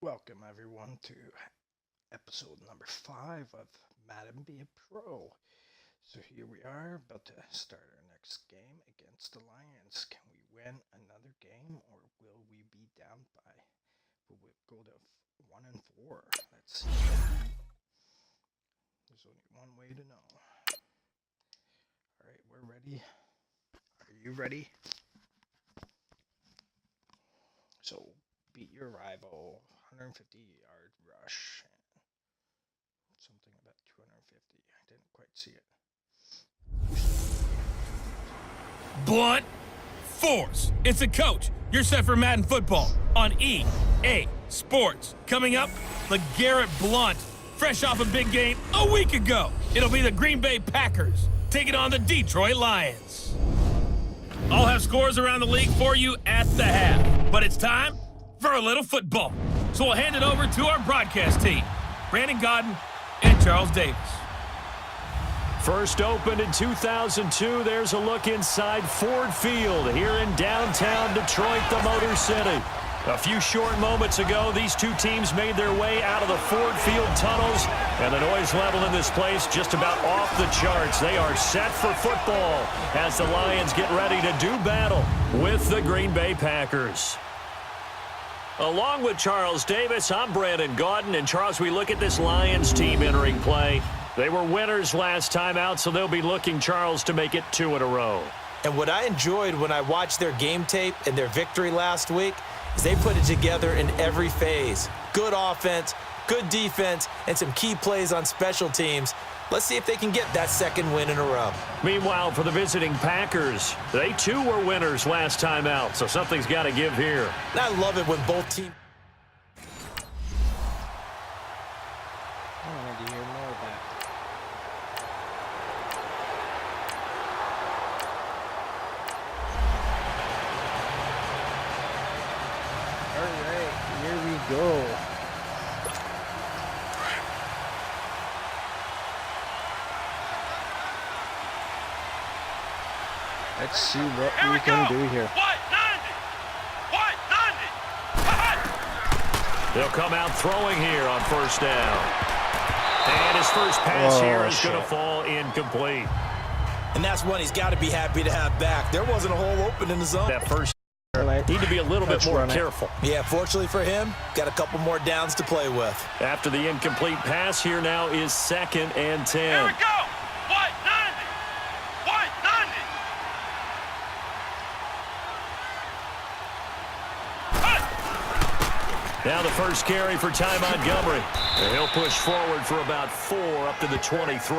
Welcome everyone to episode number 5 of Madden Be A Pro. So here we are, about to start our next game against the Lions. Can we win another game, or will we be down by? Will we go to 1-4? Let's see. There's only one way to know. Alright, we're ready. Are you ready? So beat your rival, 150-yard rush, and something about 250. I didn't quite see it. Blunt force. It's a coach. You're set for Madden football on EA Sports. Coming up, LeGarrette Blount, fresh off a big game a week ago. It'll be the Green Bay Packers taking on the Detroit Lions. I'll have scores around the league for you at the half, but it's time for a little football. So we'll hand it over to our broadcast team, Brandon Godden and Charles Davis. First opened in 2002, there's a look inside Ford Field here in downtown Detroit, the Motor City. A few short moments ago, these two teams made their way out of the Ford Field tunnels, and the noise level in this place just about off the charts. They are set for football as the Lions get ready to do battle with the Green Bay Packers. Along with Charles Davis, I'm Brandon Godden, and Charles, we look at this Lions team entering play. They were winners last time out, so they'll be looking, Charles, to make it 2 in a row. And what I enjoyed when I watched their game tape and their victory last week is they put it together in every phase. Good offense, good defense, and some key plays on special teams. Let's see if they can get that second win in a row. Meanwhile, for the visiting Packers, they too were winners last time out, so something's got to give here. And I love it when both teams... I wanted to hear more of that. Alright, here we go. Let's see what we can do here. They'll come out throwing here on first down. And his first pass here is going to fall incomplete. And that's one he's got to be happy to have back. There wasn't a hole open in the zone. That first need to be a little bit more careful. Yeah, fortunately for him, got a couple more downs to play with. After the incomplete pass, here now is 2nd and 10. Here we go. White 90. Now the first carry for Ty Montgomery. And he'll push forward for about 4 up to the 23.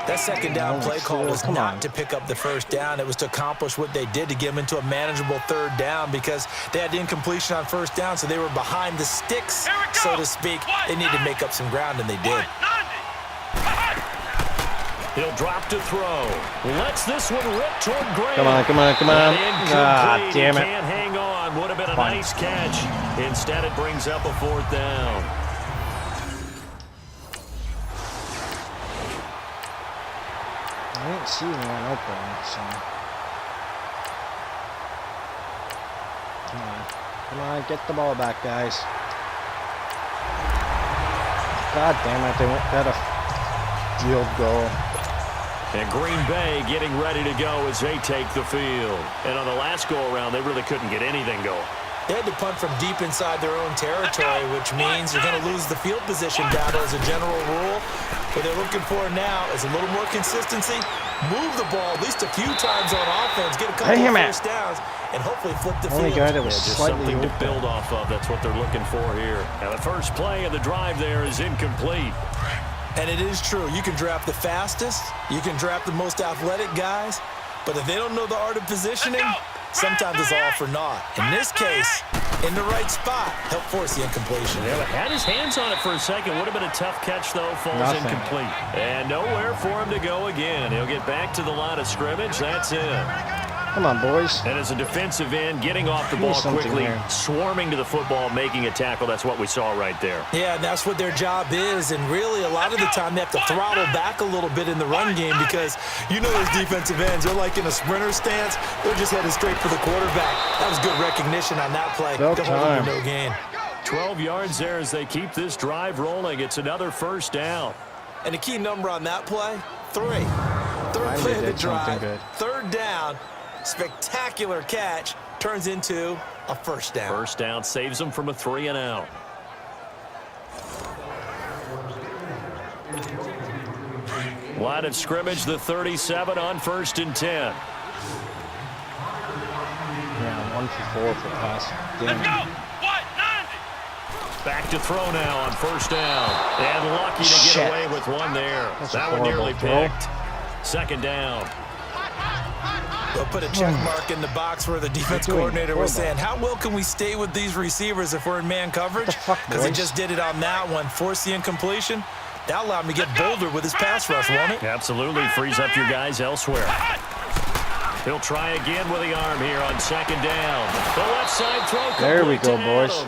That second down play call was not to pick up the first down. It was to accomplish what they did to get them into a manageable third down because they had the incompletion on first down, so they were behind the sticks, so to speak. They needed to make up some ground, and they did. He'll drop to throw. Lets this one rip toward Graham. Come on, come on, come on. Ah, damn it. Can't hang on. Would have been a nice catch. Instead, it brings up a 4th down. I didn't see anyone open, so. Come on, get the ball back, guys. God damn it, they won't get a field goal. And Green Bay getting ready to go as they take the field. And on the last go-around, they really couldn't get anything going. They had to punt from deep inside their own territory, which means you're going to lose the field position battle as a general rule. What they're looking for now is a little more consistency, move the ball at least a few times on offense, get a couple of first downs, and hopefully flip the field. Guy that was just slightly something open to build off of. That's what they're looking for here. Now the first play of the drive there is incomplete. And it is true. You can draft the fastest, you can draft the most athletic guys, but if they don't know the art of positioning, sometimes it's all for naught. In this case, in the right spot, help force the incompletion. Yeah, had his hands on it for a second. Would have been a tough catch, though. Falls incomplete. And nowhere for him to go again. He'll get back to the line of scrimmage. That's it. Come on, boys. And as a defensive end, getting off the ball quickly, swarming to the football, making a tackle. That's what we saw right there. Yeah, and that's what their job is. And really, a lot of the time, they have to throttle back a little bit in the run game because you know those defensive ends, they're like in a sprinter stance. They're just headed straight for the quarterback. That was good recognition on that play. No Don't hold them to no gain. 12 yards there as they keep this drive rolling. It's another first down. And the key number on that play, 3. Third play of the drive, third down, spectacular catch, turns into a first down. First down saves them from a 3 and out. Line of scrimmage, the 37 on 1st and 10. Yeah, 1 for 4 for pass. Let's go. What? 90. Back to throw now on 1st down. And lucky to get away with one there. That one nearly picked. 2nd down. They'll put a check mark in the box where the defense coordinator was saying, how well can we stay with these receivers if we're in man coverage? Because he just did it on that one. Force the incompletion. That allowed him to get bolder with his pass rush, won't it? Absolutely. Frees up your guys elsewhere. He'll try again with the arm here on 2nd down. The left side throw. There we go, boys.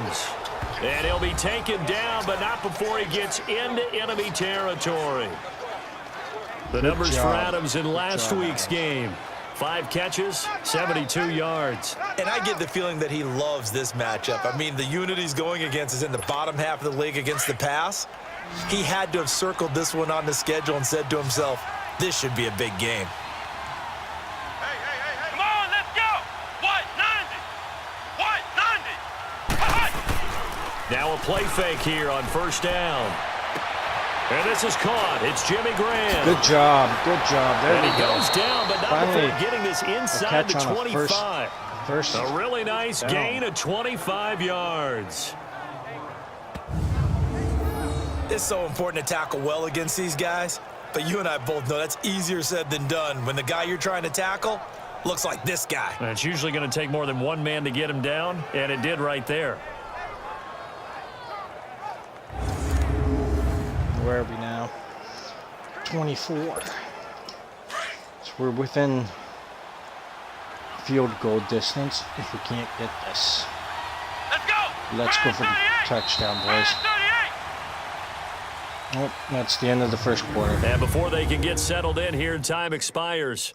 And he'll be taken down, but not before he gets into enemy territory. The numbers for Adams in last week's game. 5 catches, 72 yards. And I get the feeling that he loves this matchup. I mean, the unit he's going against is in the bottom half of the league against the pass. He had to have circled this one on the schedule and said to himself, this should be a big game. Come on, let's go. What? 90. What? 90. Now a play fake here on 1st down. And this is caught. It's Jimmy Graham. Good job. Good job. There And we he go. goes down, but not Finally, before getting this inside the 25. First A really nice down. gain of 25 yards. It's so important to tackle well against these guys, but you and I both know that's easier said than done when the guy you're trying to tackle looks like this guy. And it's usually going to take more than one man to get him down, and it did right there. Where are we now? 24. So we're within field goal distance if we can't get this. Let's go. Let's go for the touchdown, boys. Oh, that's the end of the first quarter. And before they can get settled in here, time expires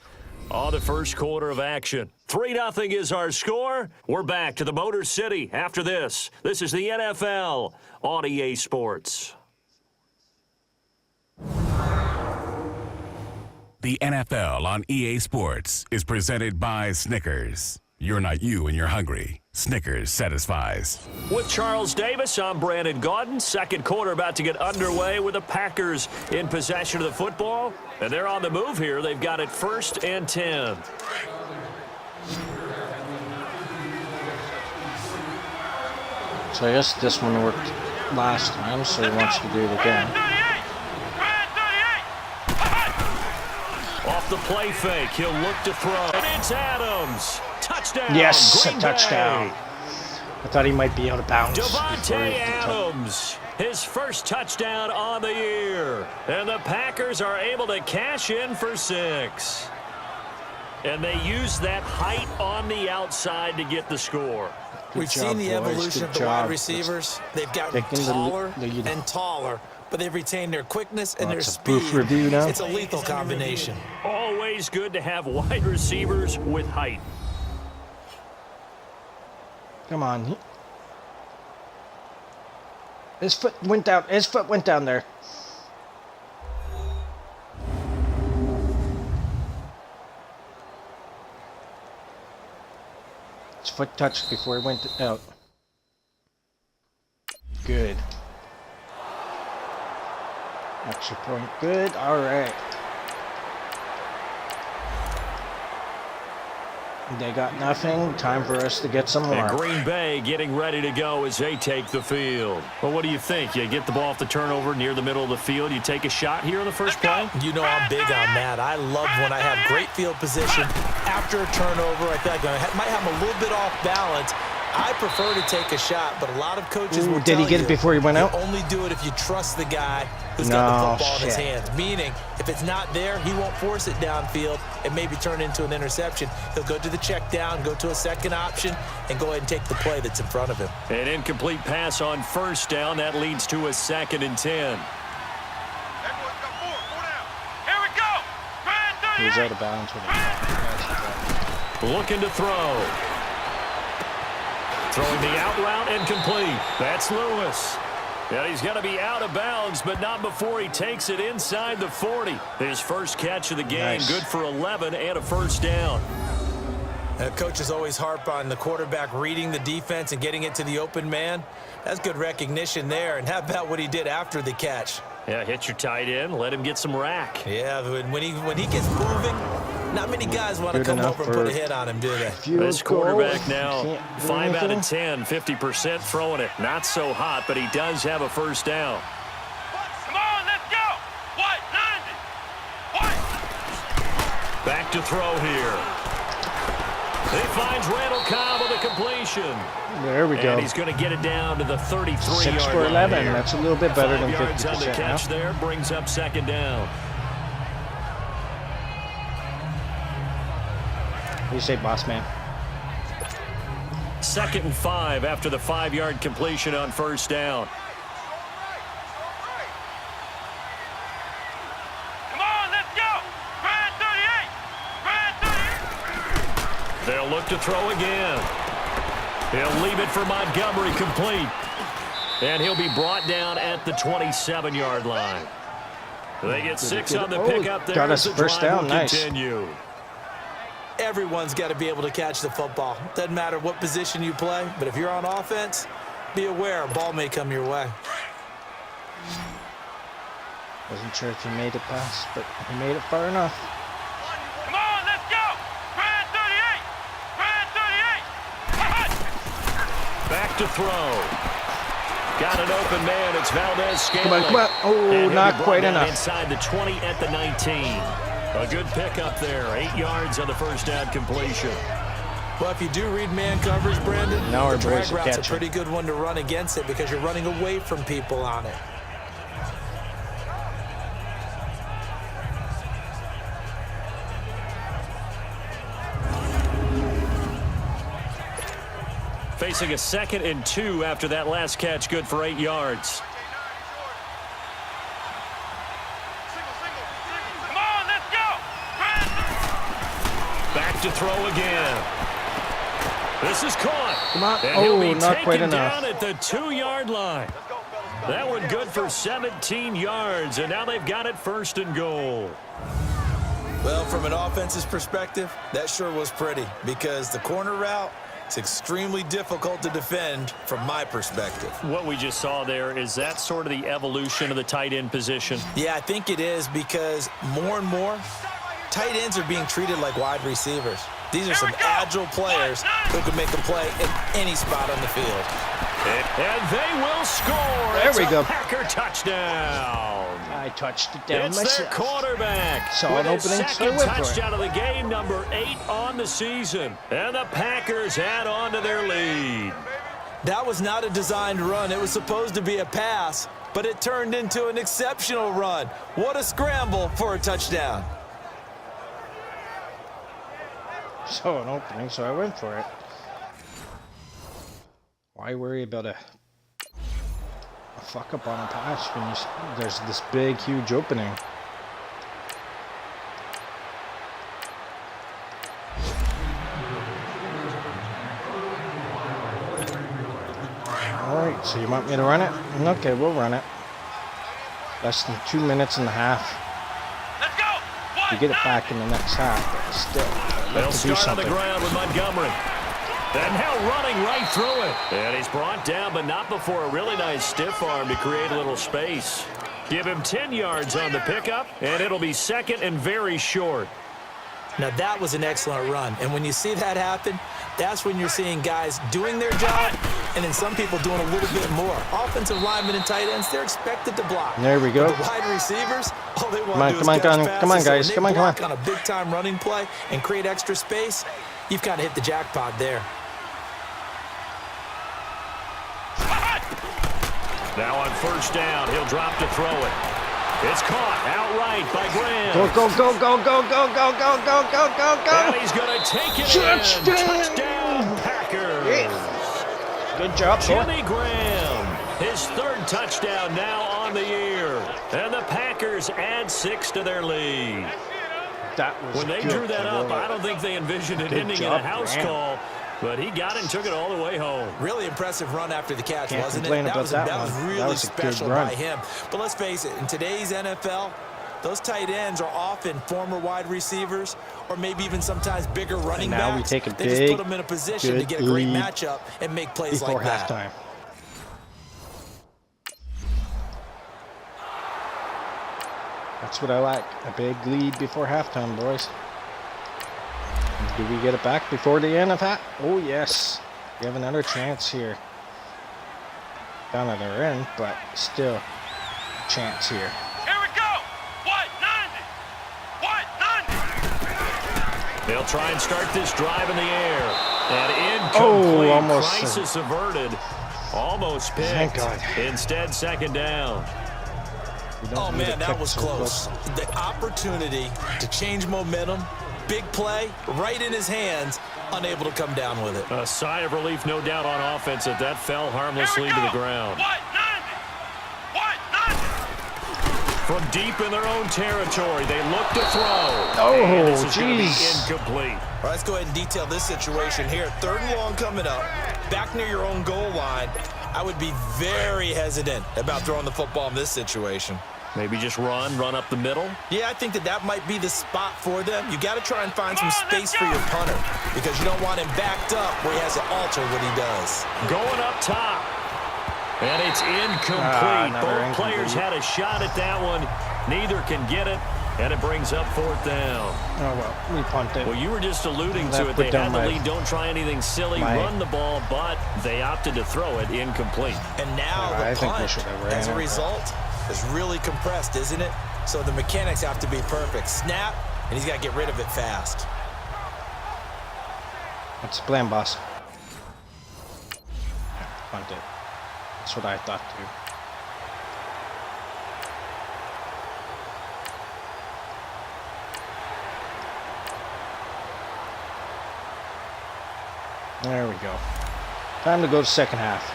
on the first quarter of action. 3-0 is our score. We're back to the Motor City after this. This is the NFL on EA Sports. The NFL on EA Sports is presented by Snickers. You're not you and you're hungry. Snickers satisfies. With Charles Davis, I'm Brandon Gaudin. Second quarter about to get underway with the Packers in possession of the football. And they're on the move here. They've got it 1st and 10. So I guess this one worked last time, so he wants to do it again. Off the play fake, he'll look to throw. And it's Adams. Touchdown. Yes, Green a touchdown. Bay. I thought he might be out of bounds. Devontae Adams, his first touchdown on the year. And the Packers are able to cash in for 6. And they use that height on the outside to get the score. We've seen the evolution of the wide receivers. They've gotten taller and taller, but they've retained their quickness and their speed. Review now. It's a lethal combination. Always good to have wide receivers with height. Come on. His foot went down. His foot went down there. His foot touched before he went out. Good. Extra point. Good. All right. They got nothing. Time for us to get some more. And Green Bay getting ready to go as they take the field. Well, what do you think? You get the ball off the turnover near the middle of the field. You take a shot here on the first play? You know I'm big on that. I love when I have great field position after a turnover. I feel like I might have a little bit off balance. I prefer to take a shot, but a lot of coaches will tell you, did he get it before he went out? Only do it if you trust the guy who's got the football in his hands. Meaning, if it's not there, he won't force it downfield and maybe turn it into an interception. He'll go to the check down, go to a second option, and go ahead and take the play that's in front of him. An incomplete pass on first down. That leads to a 2nd and 10. He was out of bounds with it. Looking to throw. Throwing the out route and complete. That's Lewis. And he's going to be out of bounds, but not before he takes it inside the 40. His first catch of the game, Nice. good for 11 and a first down. Coaches always harp on the quarterback reading the defense and getting it to the open man. That's good recognition there. And how about what he did after the catch? Yeah, hit your tight end, let him get some rack. Yeah, when he gets moving, not many guys want to Good come enough over and put a for hit on him, do they? This quarterback now, Can't do 5 out of anything. 10, 50% throwing it. Not so hot, but he does have a first down. Come on, let's go. What? 90. What? Back to throw here. He finds Randall Cobb with a completion. There we go. And he's going to get it down to the 33-yard 6 for line 11. here. That's a little bit better 5 than yards on the 50% catch now. there, brings up second down. What do you say, boss man? 2nd and 5 after the 5-yard completion on first down. Come on, let's go. Brad 38. Brad 38. They'll look to throw again. He'll leave it for Montgomery, complete. And he'll be brought down at the 27-yard line. They get 6 on the pickup there. Got us as the first drive down. will Nice. continue. Everyone's got to be able to catch the football. Doesn't matter what position you play, but if you're on offense, be aware a ball may come your way. Wasn't sure if he made it past, but he made it far enough. Come on, let's go. Brad 38. Brad 38. Back to throw. Got an open man. It's Valdez Scanlon. Come on. Oh, And he'll not be brought quite down enough. Inside the 20 at the 19. A good pickup there. 8 yards on the first down completion. Well, if you do read man coverage, Brandon, Now our the drag boys are route's a catching. pretty good one to run against it because you're running away from people on it. Facing a 2nd and 2 after that last catch, good for 8 yards. Come on, let's go. Brad. Back to throw again. This is caught. Come on. And he'll Oh, be not quite taken enough. down at the 2-yard line. That one good for 17 yards, and now they've got it 1st and goal. Well, from an offense's perspective, that sure was pretty because the corner route is extremely difficult to defend from my perspective. What we just saw there, is that sort of the evolution of the tight end position? Yeah, I think it is because more and more tight ends are being treated like wide receivers. These are some agile players who can make a play in any spot on the field. And they will score. There It's we a go. Packer touchdown. I touched it down It's myself. their quarterback. Saw with an his opening, so I second went for it. touchdown of the game, number 8 on the season. And the Packers add on to their lead. That was not a designed run. It was supposed to be a pass, but it turned into an exceptional run. What a scramble for a touchdown. Saw an opening, so I went for it. Why worry about a fuck up on a pass when there's this big, huge opening? All right, so you want me to run it? Okay, we'll run it. Less than 2 minutes and a half. Let's go. You get it back in the next half, but still, They'll have to do start on the something. ground with Montgomery. And now running right through it. And he's brought down, but not before a really nice stiff arm to create a little space. Give him 10 yards on the pickup, and it'll be 2nd and very short. Now, that was an excellent run. And when you see that happen, that's when you're seeing guys doing their job and then some people doing a little bit more. Offensive linemen and tight ends, they're expected to block. There we go. But the wide receivers, all they want to do is catch Come on, passes. guys. So Come when on, they come on. block on a big-time running play and create extra space, you've kind of hit the jackpot there. Now on first down, he'll drop to throw it. It's caught outright by Graham. Go, go, go, go, go, go, go, go, go, go, go, go. And he's going to take it Touchdown! in. Touchdown, Packers. Yeah. Good job, boy. Jimmy Graham, his 3rd touchdown now on the year. And the Packers add 6 to their lead. That was When they good. drew that up, I don't think they envisioned it Good ending job, in a house Graham. call. But he got it and took it all the way home. Really impressive run after the catch, Can't wasn't it? complain about that was one. really That was a good special run. by him. But let's face it, in today's NFL, those tight ends are often former wide receivers or maybe even sometimes bigger running now backs. we take a they just put big, them in a position to good get a great lead matchup and make plays before like that. halftime. That's what I like. A big lead before halftime, boys. Do we get it back before the end of half? Oh, yes. We have another chance here. Down at our end, but still a chance here. Here we go. What? 90. What? 90. They'll try and start this drive in the air. And incomplete. Almost. Crisis averted. Almost picked. Thank God. Instead, second down. We don't Oh, need man, a that pick was so close. The opportunity to change momentum, big play, right in his hands, unable to come down with it. A sigh of relief, no doubt, on offense that fell harmlessly to the ground. What? 90. What? 90. From deep in their own territory, they look to throw. Oh, And this is going to be jeez. incomplete. All right, let's go ahead and detail this situation here. 3rd and long coming up, back near your own goal line. I would be very hesitant about throwing the football in this situation. Maybe just run up the middle. Yeah, I think that might be the spot for them. You got to try and find some space for your punter because you don't want him backed up where he has to alter what he does. Going up top. And it's incomplete. Another Both players incomplete. had a shot at that one. Neither can get it. And it brings up 4th down. Oh, well, we punted. Well, you were just alluding That to it. put They down had the my- lead. Don't try anything silly. my- Run the ball, but they opted to throw it incomplete. And now Yeah, I the think we punt, should have ran as a it. result, is really compressed, isn't it? So the mechanics have to be perfect. Snap, and he's got to get rid of it fast. What's the plan, boss? Punt it. That's what I thought, too. There we go. Time to go to second half.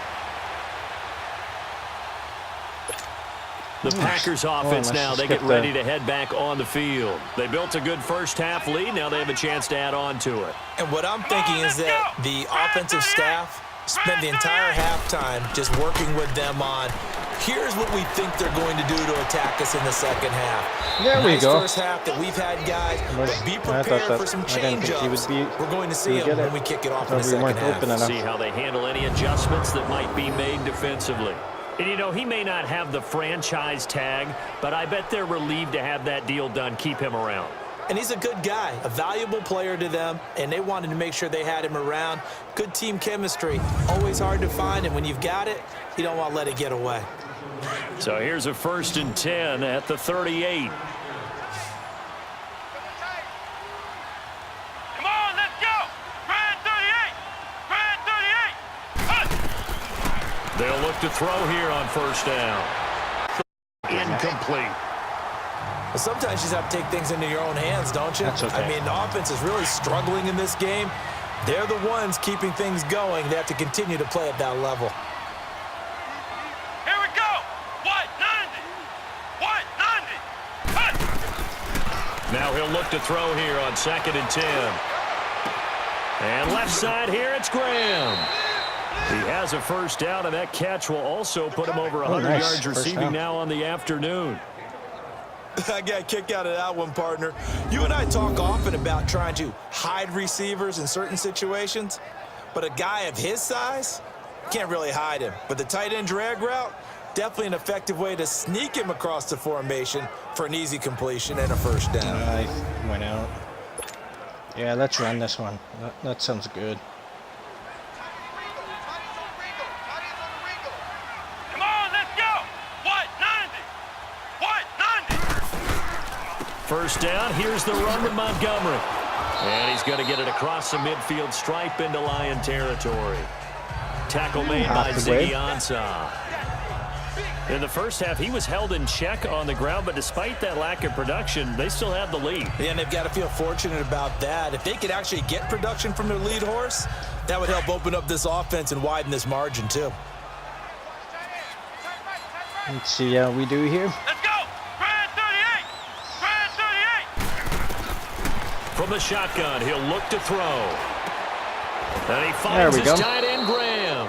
The Packers offense let's now, just they get get ready to head back on the field. They built a good first half lead. Now they have a chance to add on to it. And what I'm thinking is that the offensive staff spent the entire halftime just working with them on, here's what we think they're going to do to attack us in the second half. There we Nice go. first half that we've had, guys, but be I thought prepared that- for some I didn't think he would change-ups. be- We're going to see we them get it. when we kick it off in the Thought we second weren't half. open enough. See how they handle any adjustments that might be made defensively. And, you know, he may not have the franchise tag, but I bet they're relieved to have that deal done. Keep him around. And he's a good guy, a valuable player to them, and they wanted to make sure they had him around. Good team chemistry, always hard to find, and when you've got it, you don't want to let it get away. So here's a 1st and 10 at the 38. Come on, let's go. Brad 38. Brad 38. They'll look to throw here on 1st down. Incomplete. Well, sometimes you just have to take things into your own hands, don't you? That's okay. I mean, the offense is really struggling in this game. They're the ones keeping things going. They have to continue to play at that level. Here we go. What? 90. What? 90. Now he'll look to throw here on 2nd and 10. And left side here, it's Graham. He has a 1st down, and that catch will also put him over 100 nice. yards First receiving down. now on the afternoon. I got a kick out of that one, partner. You and I talk often about trying to hide receivers in certain situations, but a guy of his size can't really hide him. But the tight end drag route, definitely an effective way to sneak him across the formation for an easy completion and a 1st down. I went out. Yeah, let's run this one. That sounds good. Come on, let's go. What? 90. What? 90. 1st down, here's the run to Montgomery. And he's going to get it across the midfield stripe into Lion territory. Tackle made by Half the way. Ziggy Ansah. In the 1st half, he was held in check on the ground, but despite that lack of production, they still have the lead. Yeah, and they've got to feel fortunate about that. If they could actually get production from their lead horse, that would help open up this offense and widen this margin, too. Let's see how we do here. Let's go. Brad 38. Brad 38. From the shotgun, he'll look to throw. And he finds we his go. tight end, Graham.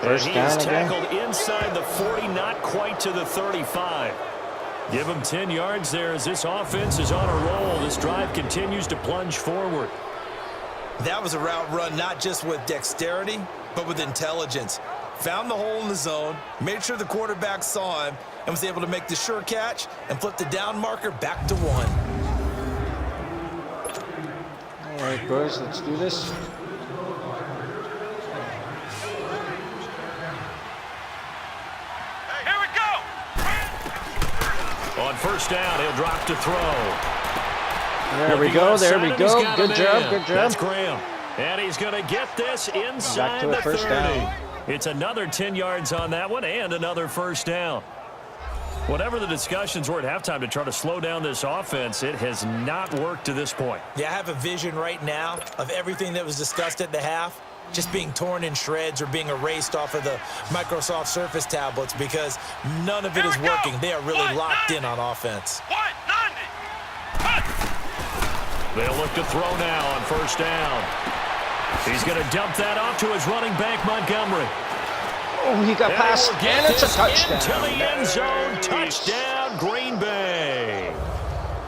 First and he down is again. tackled inside the 40, not quite to the 35. Give him 10 yards there as this offense is on a roll. This drive continues to plunge forward. That was a route run not just with dexterity, but with intelligence. Found the hole in the zone, made sure the quarterback saw him, and was able to make the sure catch and flip the down marker back to 1. All right, boys, let's do this. Here we go. On first down, he'll drop to throw. There we go. There we go. Good job. Good That's job. Graham. And he's going to get this inside Back to a the first 30. down. It's another 10 yards on that one and another first down. Whatever the discussions were at halftime to try to slow down this offense, it has not worked to this point. Yeah, I have a vision right now of everything that was discussed at the half just being torn in shreds or being erased off of the Microsoft Surface tablets because none of it is working. They are really locked in on offense. They'll look to throw now on first down. He's going to dump that off to his running back, Montgomery. Oh, he got past, and it's a touchdown. Into the end zone. Touchdown, Green Bay.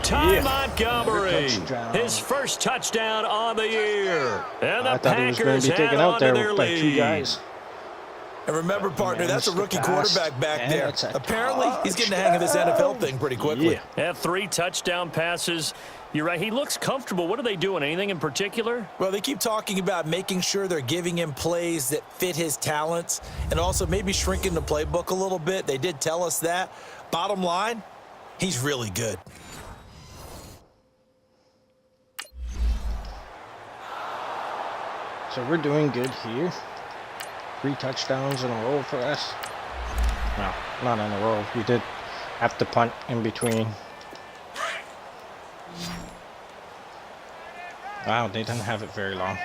Ty Montgomery, touchdown. his first touchdown on the year. And the I thought he was going Packers to be taken add out on to there their by 2 lead. guys. And remember, partner, that's a rookie quarterback back And there. it's a Apparently, he's getting the hang of this NFL thing pretty quickly. Yeah. Have 3 touchdown passes. You're right. He looks comfortable. What are they doing? Anything in particular? Well, they keep talking about making sure they're giving him plays that fit his talents and also maybe shrinking the playbook a little bit. They did tell us that. Bottom line, he's really good. So we're doing good here. 3 touchdowns in a row for us. No, not in a row. We did have to punt in between. Wow, they didn't have it very long.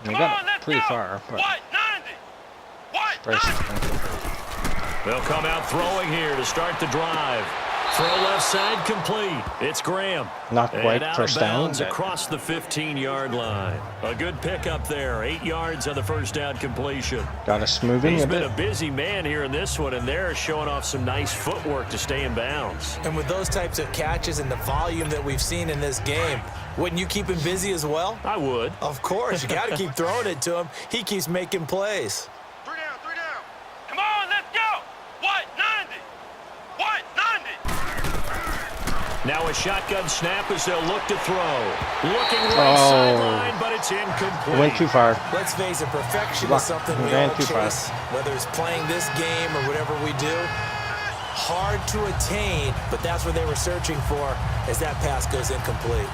They got it pretty far, but They'll come out throwing here to start the drive. Throw left side complete. It's Graham. Not quite and out first of down, bounds but- across the 15-yard line. A good pickup there. 8 yards on the first down completion. got us moving He's a been bit. a busy man here in this one, and they're showing off some nice footwork to stay in bounds. And with those types of catches and the volume that we've seen in this game, wouldn't you keep him busy as well? I would. Of course. You got to keep throwing it to him. He keeps making plays. 3 down. Come on, let's go. What? 90. What? 90. Now a shotgun snap as they'll look to throw. Looking right sideline, but it's incomplete. Went too far. Let's face it, perfection Luck. is something we Ran all too far. chase, whether it's playing this game or whatever we do. Hard to attain, but that's what they were searching for as that pass goes incomplete.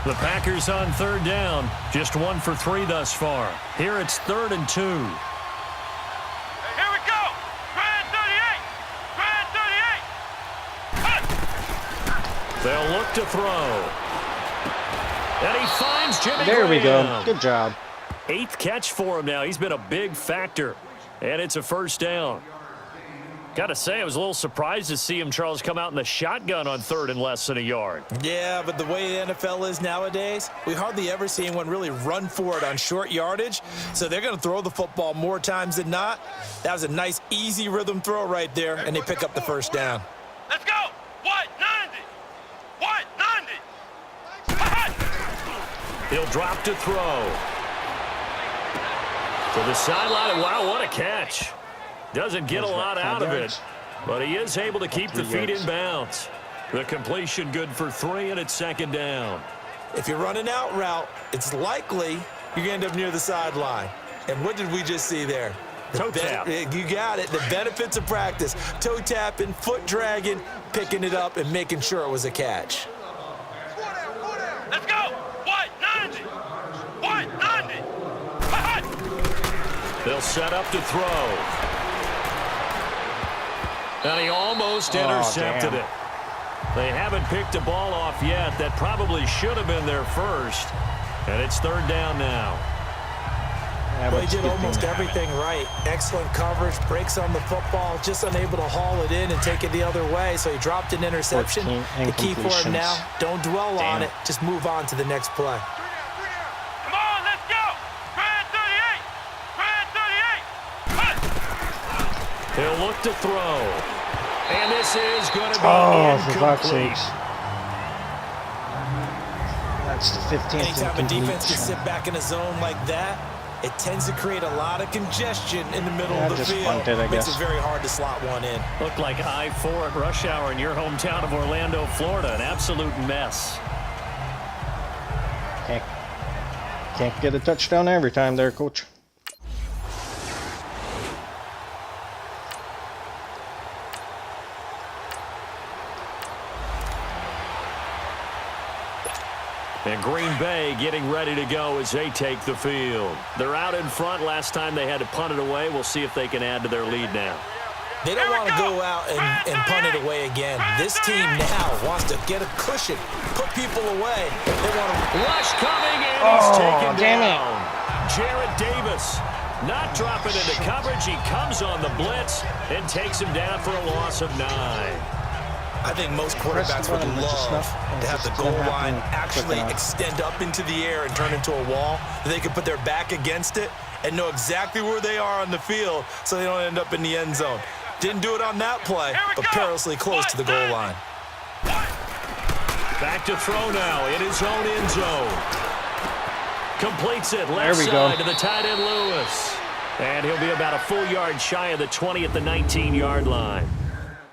The Packers on third down. Just 1 for 3 thus far. Here it's 3rd and 2. Here we go. Grand 38. Grand 38. They'll look to throw. And he finds Jimmy There we go. Graham. Good job. 8th catch for him now. He's been a big factor. And it's a first down. Got to say, I was a little surprised to see him, Charles, come out in the shotgun on 3rd and less than a yard. Yeah, but the way the NFL is nowadays, we hardly ever see anyone really run for it on short yardage. So they're going to throw the football more times than not. That was a nice, easy rhythm throw right there, and they pick up the first down. Let's go. What? 90. What? 90. He'll drop to throw. To the sideline. Wow, what a catch. Doesn't get a lot out of it, but he is able to keep the feet in bounds. The completion good for 3, and it's 2nd down. If you're running out route, it's likely you're going to end up near the sideline. And what did we just see there? Toe tap. You got it. The benefits of practice. Toe tapping, foot dragging, picking it up, and making sure it was a catch. Let's go. What? 90. What? 90. They'll set up to throw. And he almost intercepted damn. it. They haven't picked a ball off yet. That probably should have been their first. And it's 3rd down now. Yeah, Well, but he did it's a good almost thing. everything right. Excellent coverage, breaks on the football, just unable to haul it in and take it the other way. So he dropped an interception. 14 The key for him incompletions. now, don't dwell on Damn. it. Just move on to the next play. Come He'll look to throw. And this is going to be For fuck's incomplete. sakes. That's the 15th Anytime a defense can incompletion. sit back in a zone like that, it tends to create a lot of congestion in the middle of the just field. punt it, I Makes guess. it very hard to slot one in. Looked like I-4 at rush hour in your hometown of Orlando, Florida. An absolute mess. Can't get a touchdown every time there, coach. And Green Bay getting ready to go as they take the field. They're out in front. Last time they had to punt it away. We'll see if they can add to their lead now. They don't want to go out and punt it away again. This team now wants to get a cushion, put people away. They want to Rush coming in. He's taken damn it. down. Jared Davis not dropping into coverage. He comes on the blitz and takes him down for a loss of 9. I think most quarterbacks would love to have the goal line actually extend up into the air and turn into a wall. They can put their back against it and know exactly where they are on the field so they don't end up in the end zone. Didn't do it on that play, but perilously close to the goal line. Back to throw now in his own end zone. Completes it left There we side go. to the tight end Lewis. And he'll be about a full yard shy of the 20 at the 19-yard line.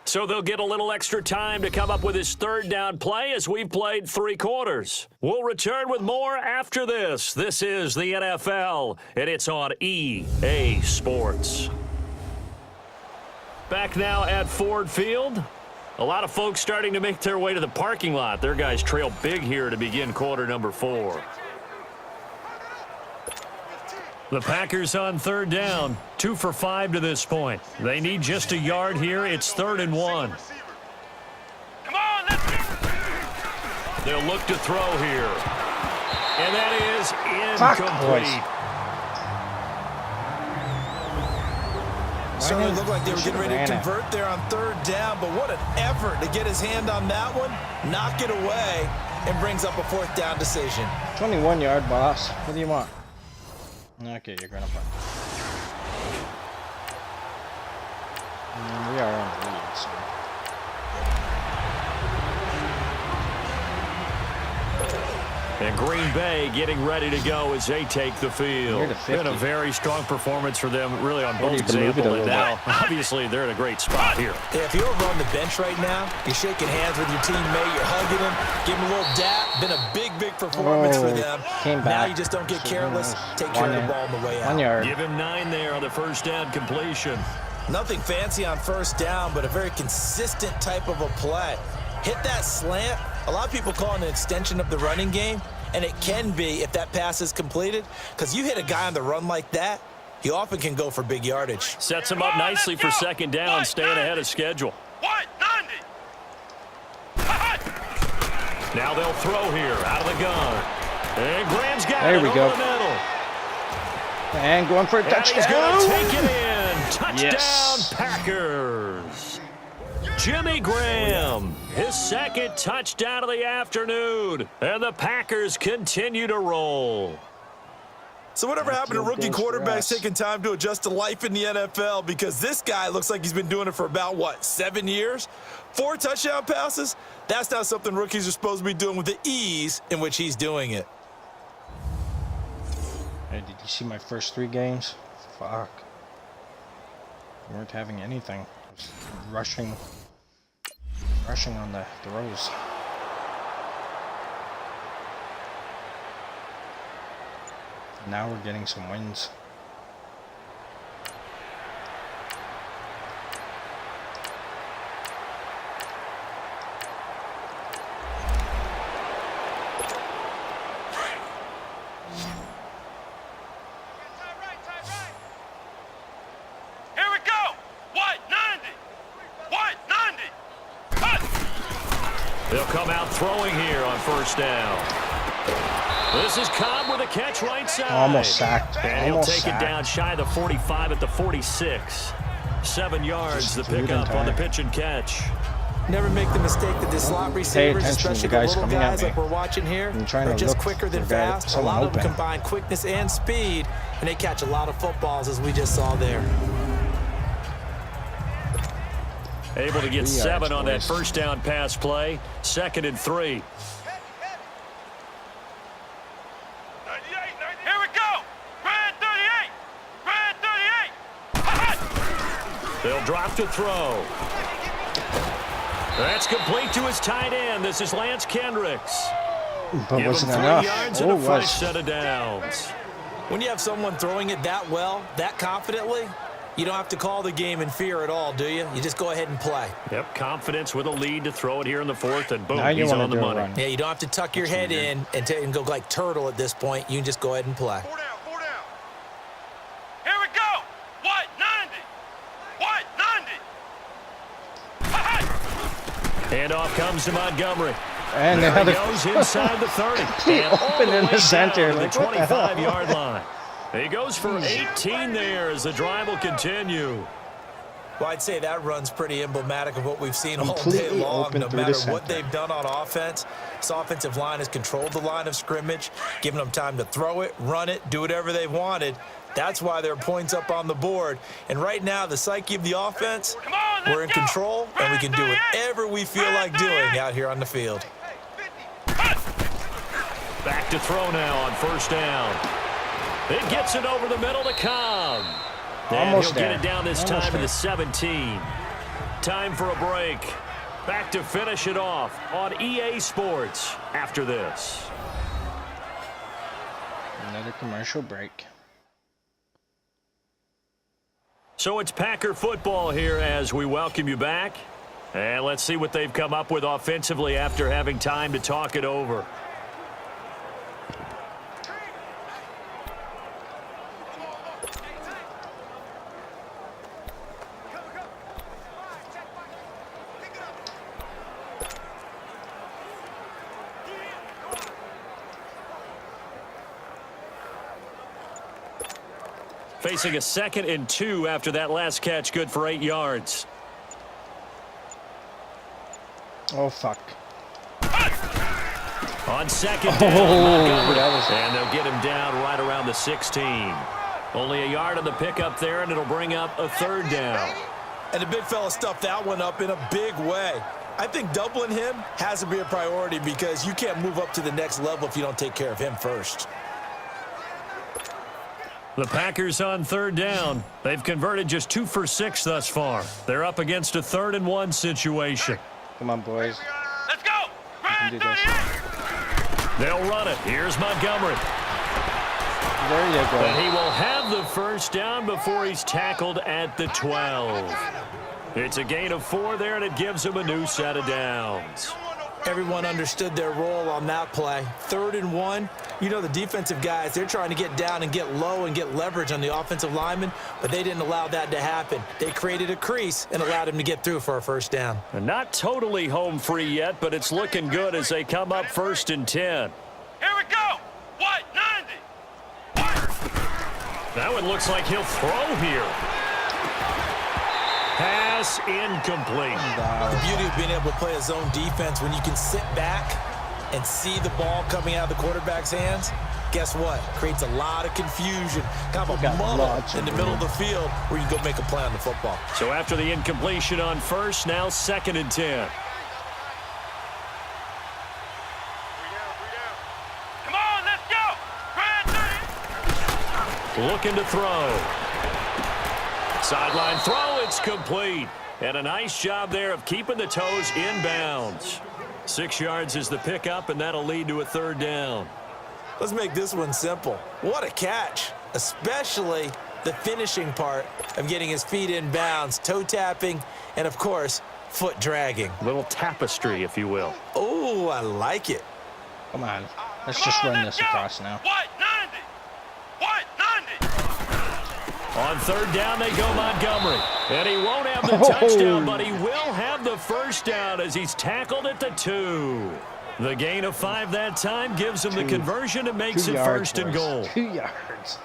So they'll get a little extra time to come up with his third down play as we've played 3 quarters. We'll return with more after this. This is the NFL, and it's on EA Sports. Back now at Ford Field. A lot of folks starting to make their way to the parking lot. Their guys trail big here to begin quarter number 4. The Packers on third down, 2 for 5 to this point. They need just a yard here. It's 3rd and 1. Come on, let's go. They'll look to throw here. And that is Fuck, incomplete. Certainly looked like they were getting ready to convert there on third down, but what an effort to get his hand on that one, knock it away, and brings up a 4th down decision. 21-yard, boss. What do you want? Okay, you're gonna punt. We are on the lead, so. And Green Bay getting ready to go as they take the field. Near the Been a 50. very strong performance for them, really on both you can move it a example. And little now, obviously, they're in a great spot here. Yeah, if you're over on the bench right now, you're shaking hands with your teammate, you're hugging him, giving him a little dap. Been a big, big performance for them. Came Now back. you just don't get careless. Take care of the ball on the way out. 1 yard. Give him 9 there on the first down completion. Nothing fancy on first down, but a very consistent type of a play. Hit that slant. A lot of people call it an extension of the running game, and it can be if that pass is completed, because you hit a guy on the run like that, he often can go for big yardage. Sets him up nicely for second down, staying ahead of schedule. What? 90. Now they'll throw here out of the gun. And Graham's got There it we over go. the middle. And going for a And he's going to touchdown. take it in. Touchdown, Yes. Packers. Jimmy Graham, his second touchdown of the afternoon. And the Packers continue to roll. So whatever happened to rookie goes for quarterbacks us. taking time to adjust to life in the NFL, because this guy looks like he's been doing it for about, 7 years? 4 touchdown passes? That's not something rookies are supposed to be doing with the ease in which he's doing it. Hey, did you see my first 3 games? Fuck. We weren't having anything. Just rushing on the throws. Now we're getting some wins. Here we go. What? 90. What? 90. Cut. They'll come out throwing here on first down. This is Cobb with a catch right side. Almost sacked. And he'll Almost take sacked. it down shy of the 45 at the 46. 7 yards, Just the threw it in pickup on the time. pitch and catch. Never make the mistake that the slot receivers, attention to especially the the guys little coming at guys me. like we're watching here, I'm trying are to just look quicker than for a guy- fast. A someone lot of them open. combine quickness and speed, and they catch a lot of footballs, as we just saw there. Able to get 3 7 yards, on that boys. first down pass play. 2nd and 3. Here we go. Red 38. Red 38. They'll drop to throw. That's complete to his tight end. This is Lance Kendricks. But Give wasn't him 3 enough. yards Oh, and a it fresh was. set of downs. When you have someone throwing it that well, that confidently, you don't have to call the game in fear at all, do you? You just go ahead and play. Yep, confidence with a lead to throw it here in the 4th, and boom, Now you he's want on to the do a money. run. Yeah, you don't have to tuck your head in and go like turtle at this point. You can just go ahead and play. 4 down. 4 down. Here we go. What 90? What 90? Handoff comes to Montgomery. And There they he had goes inside the 30. He And all opened in way the center, down to like, the what the hell? 25-yard line. He goes for 18 there as the drive will continue. Well, I'd say that run's pretty emblematic of what we've seen all day Completely long. open No through the matter what center. they've done on offense, this offensive line has controlled the line of scrimmage, giving them time to throw it, run it, do whatever they wanted. That's why there are points up on the board. And right now, the psyche of the offense, Come on, let's we're in go. control, and we can do whatever we feel like doing out here on the field. Back to throw now on first down. It gets it over the middle to Cobb. And Almost he'll there. get it down this Almost time to there. the 17. Time for a break. Back to finish it off on EA Sports after this. Another commercial break. So it's Packer football here as we welcome you back. And let's see what they've come up with offensively after having time to talk it over. Facing a 2nd and 2 after that last catch, good for 8 yards. Oh, fuck. On 2nd down, Oh, Montgomery. that was- And they'll get him down right around the 16. Only a yard on the pickup there, and it'll bring up a 3rd down. And the big fella stuffed that one up in a big way. I think doubling him has to be a priority because you can't move up to the next level if you don't take care of him first. The Packers on 3rd down. They've converted just 2 for 6 thus far. They're up against a 3rd and 1 situation. Come on, boys. Let's go. can Red do this. 38. They'll run it. Here's Montgomery. There you And go. he will have the first down before he's tackled at the 12. It's a gain of 4 there, and it gives him a new set of downs. Everyone understood their role on that play. 3rd and 1. You know the defensive guys, they're trying to get down and get low and get leverage on the offensive lineman, but they didn't allow that to happen. They created a crease and allowed him to get through for a first down. And not totally home free yet, but it's looking good as they come up 1st and 10. Here we go. What 90? That one looks like he'll throw here. Pass incomplete. The beauty of being able to play a zone defense when you can sit back and see the ball coming out of the quarterback's hands, guess what? Creates a lot of confusion, kind of a Got muddle lots of in the middle of the field where you can go make a play on the football. So after the incompletion on 1st, now 2nd and 10. Come on, let's go. Red 38. Looking to throw. Sideline throw, it's complete. And a nice job there of keeping the toes inbounds. 6 yards is the pickup, and that'll lead to a 3rd down. Let's make this one simple. What a catch, especially the finishing part of getting his feet in bounds, toe tapping, and of course, foot dragging. Little tapestry, if you will. Oh, I like it. Come on. Let's just run this across now. What 90? What 90? On 3rd down, they go Montgomery. And he won't have the touchdown, but he will have the first down as he's tackled at the 2. The gain of 5 that time gives him the conversion and makes 2 it yards, 1st and boys. goal. 2 yards.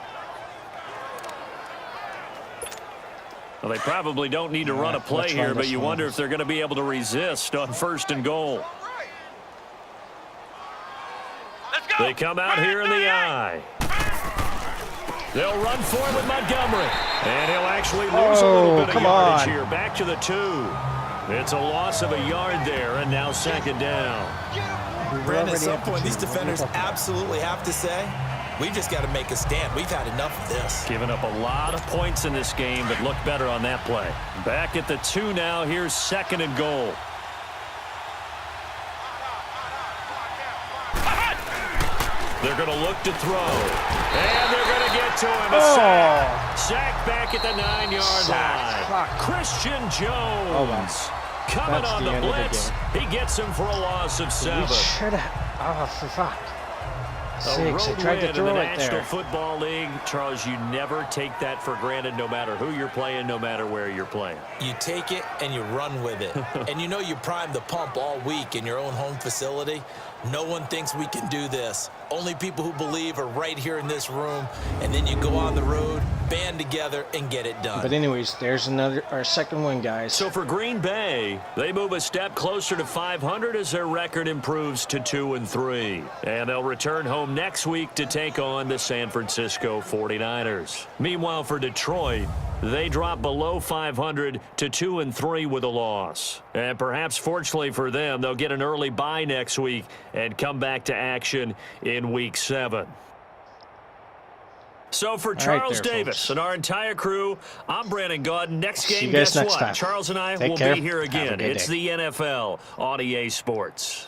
Well, they probably don't need to run a play let's run here, but this you one. wonder if they're going to be able to resist on 1st and goal. Let's go. They come out here in the eye. They'll run for it with Montgomery. And he'll actually lose a little bit of come yardage on. here. Back to the 2. It's a loss of a yard there, and now second down. Brandon, at some point, these defenders absolutely have to say, we've just got to make a stand. We've had enough of this. Giving up a lot of points in this game, but look better on that play. Back at the 2 now. Here's second and goal. They're going to look to throw. And they're going to get to him. A sack. Sack back at the 9-yard line. Christian Jones coming That's on the the end of the blitz. He gets him for a loss of 7. We should have. Oh, for fuck. A 6. I road tried to win in the throw it National there. Football League. Charles, you never take that for granted, no matter who you're playing, no matter where you're playing. You take it and you run with it. And you know you primed the pump all week in your own home facility. No one thinks we can do this. Only people who believe are right here in this room. And then you go on the road, band together, and get it done. But anyways, there's our second one, guys. So for Green Bay, they move a step closer to 500 as their record improves to 2-3. And they'll return home next week to take on the San Francisco 49ers. Meanwhile, for Detroit, they drop below 500 to 2-3 with a loss. And perhaps fortunately for them, they'll get an early bye next week and come back to action in Week 7. So for Charles Davis folks. and our entire crew, I'm Brandon Gaudin. Next See game, you guys guess next what? time. Charles and I Take will care. be here Have a again. good It's day. the NFL on EA Sports.